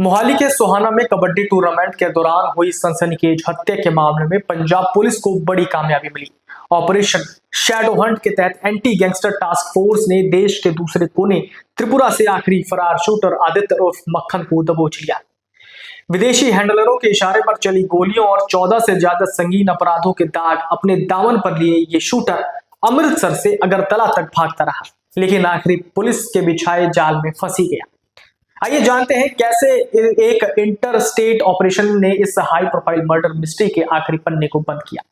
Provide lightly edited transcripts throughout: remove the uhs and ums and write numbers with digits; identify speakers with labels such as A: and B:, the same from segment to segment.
A: मोहाली के सोहाना में कबड्डी टूर्नामेंट के दौरान हुई सनसनीखेज हत्या के मामले में पंजाब पुलिस को बड़ी कामयाबी मिली। ऑपरेशन शैडो हंट के तहत एंटी गैंगस्टर टास्क फोर्स ने देश के दूसरे कोने त्रिपुरा से आखिरी फरार शूटर आदित्य उर्फ मक्खन को दबोच लिया। विदेशी हैंडलरों के इशारे पर चली गोलियों और 14 से ज्यादा संगीन अपराधों के दाग अपने दामन पर लिए ये शूटर अमृतसर से अगरतला तक भागता रहा, लेकिन आखिरी पुलिस के बिछाए जाल में फंसी गया। आइए जानते हैं कैसे एक इंटर स्टेट ऑपरेशन ने इस हाई प्रोफाइल मर्डर मिस्ट्री के आखिरी पन्ने को बंद किया।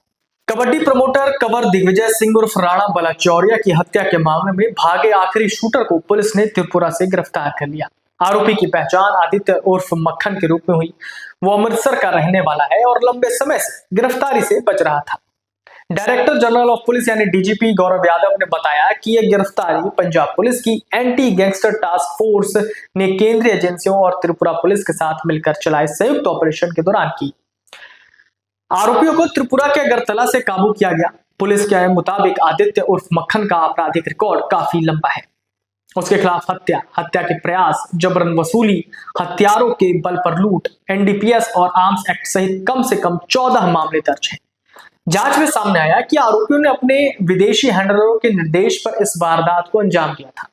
A: कबड्डी प्रमोटर कंवर दिग्विजय सिंह उर्फ राणा बलाचौरिया की हत्या के मामले में भागे आखिरी शूटर को पुलिस ने त्रिपुरा से गिरफ्तार कर लिया। आरोपी की पहचान आदित्य उर्फ मक्खन के रूप में हुई। वो अमृतसर का रहने वाला है और लंबे समय से गिरफ्तारी से बच रहा था। डायरेक्टर जनरल ऑफ पुलिस यानी डीजीपी गौरव यादव ने बताया कि यह गिरफ्तारी पंजाब पुलिस की एंटी गैंगस्टर टास्क फोर्स ने केंद्रीय एजेंसियों और त्रिपुरा पुलिस के साथ मिलकर चलाए संयुक्त ऑपरेशन के दौरान की। आरोपियों को त्रिपुरा के अगरतला से काबू किया गया। पुलिस के मुताबिक आदित्य उर्फ मक्खन का आपराधिक रिकॉर्ड काफी लंबा है। उसके खिलाफ हत्या के प्रयास, जबरन वसूली, हथियारों के बल पर लूट, एनडीपीएस और आर्म्स एक्ट सहित कम से कम 14 मामले दर्ज हैं। जांच में सामने आया कि आरोपियों ने अपने विदेशी हैंडलरों के निर्देश पर इस वारदात को अंजाम दिया था।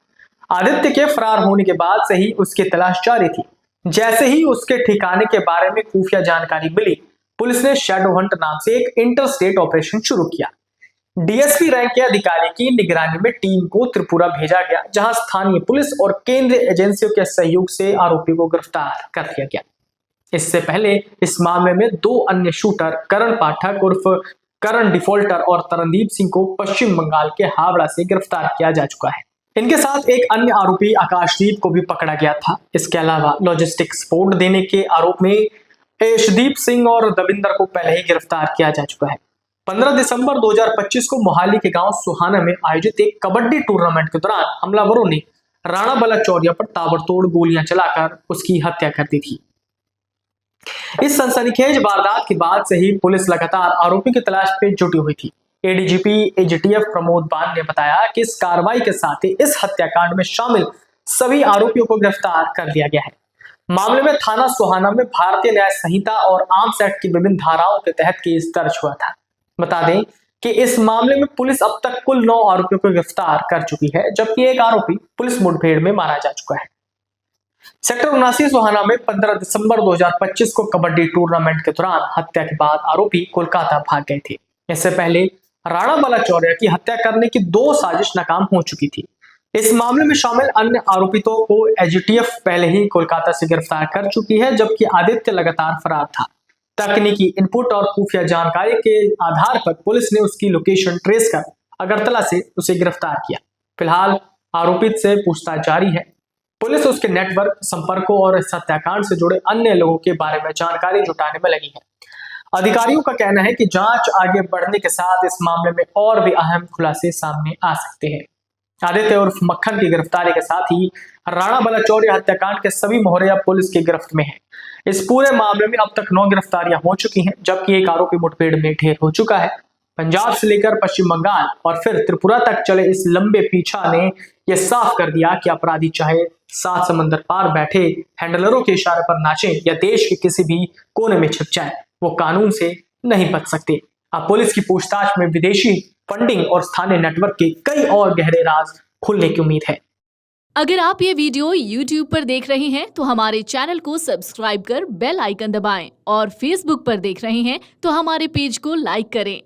A: आदित्य के फरार होने के बाद से ही उसकी तलाश जारी थी। जैसे ही उसके ठिकाने के बारे में खुफिया जानकारी मिली, पुलिस ने शैडो हंट नाम से एक इंटर स्टेट ऑपरेशन शुरू किया। डीएसपी रैंक के अधिकारी की निगरानी में टीम को त्रिपुरा भेजा गया, जहां स्थानीय पुलिस और केंद्रीय एजेंसियों के सहयोग से आरोपी को गिरफ्तार कर लिया गया। इससे पहले इस मामले में 2 अन्य शूटर करण पाठक उर्फ करण डिफॉल्टर और तरनदीप सिंह को पश्चिम बंगाल के हावड़ा से गिरफ्तार किया जा चुका है। इनके साथ एक अन्य आरोपी आकाशदीप को भी पकड़ा गया था। इसके अलावा लॉजिस्टिक सपोर्ट देने के आरोप में यशदीप सिंह और दविंदर को पहले ही गिरफ्तार किया जा चुका है। 15 दिसंबर 2025 को मोहाली के गांव सुहाना में आयोजित एक कबड्डी टूर्नामेंट के दौरान हमलावरों ने राणा बलाचौरिया पर ताबड़तोड़ गोलियां चलाकर उसकी हत्या कर दी थी। इस सनसनीखेज वारदात के बाद से ही पुलिस लगातार आरोपी की तलाश पे जुटी हुई थी। एडीजीपी एजीटीएफ प्रमोद बान ने बताया कि इस कार्रवाई के साथ ही इस हत्याकांड में शामिल सभी आरोपियों को गिरफ्तार कर लिया गया है। मामले में थाना सोहाना में भारतीय न्याय संहिता और आर्म्स एक्ट की विभिन्न धाराओं के तहत केस दर्ज हुआ था। बता दें कि इस मामले में पुलिस अब तक कुल 9 आरोपियों को गिरफ्तार कर चुकी है, जबकि एक आरोपी पुलिस मुठभेड़ में मारा जा चुका है। सेक्टर 79 सोहाना में 15 दिसंबर 2025 को कबड्डी टूर्नामेंट के दौरान हत्या के बाद आरोपी कोलकाता भाग गए थे। इससे पहले राणा बलाचौरिया की हत्या करने की 2 साजिश नाकाम हो चुकी थी। इस मामले में शामिल अन्य आरोपितों को एजीटीएफ पहले ही कोलकाता से गिरफ्तार कर चुकी है, जबकि आदित्य लगातार फरार था। तकनीकी इनपुट और खुफिया जानकारी के आधार पर पुलिस ने उसकी लोकेशन ट्रेस कर अगरतला से उसे गिरफ्तार किया। फिलहाल आरोपित से पूछताछ जारी है। पुलिस उसके नेटवर्क, संपर्कों और इस हत्याकांड से जुड़े अन्य लोगों के बारे में जानकारी जुटाने में लगी है। अधिकारियों का कहना है कि जांच आगे बढ़ने के साथ इस मामले में और भी अहम खुलासे सामने आ सकते हैं। आदित्य उर्फ मक्खन की गिरफ्तारी के साथ ही राणा बलाचौरिया हत्याकांड के सभी मोहरिया पुलिस की गिरफ्त में हैं। इस पूरे मामले में अब तक 9 गिरफ्तारियां हो चुकी हैं, जबकि एक आरोपी मुठभेड़ में ढेर हो चुका है। पंजाब से लेकर पश्चिम बंगाल और फिर त्रिपुरा तक चले इस लंबे पीछा ने यह साफ कर दिया कि अपराधी चाहे 7 समंदर पार बैठे हैंडलरों के इशारे पर नाचें या देश के किसी भी कोने में छिप जाए, वो कानून से नहीं बच सकते। अब पुलिस की पूछताछ में विदेशी फंडिंग और स्थानीय नेटवर्क के कई और गहरे राज खुलने की उम्मीद है।
B: अगर आप ये वीडियो YouTube पर देख रहे हैं तो हमारे चैनल को सब्सक्राइब कर बेल आइकन दबाएं और Facebook पर देख रहे हैं तो हमारे पेज को लाइक करें।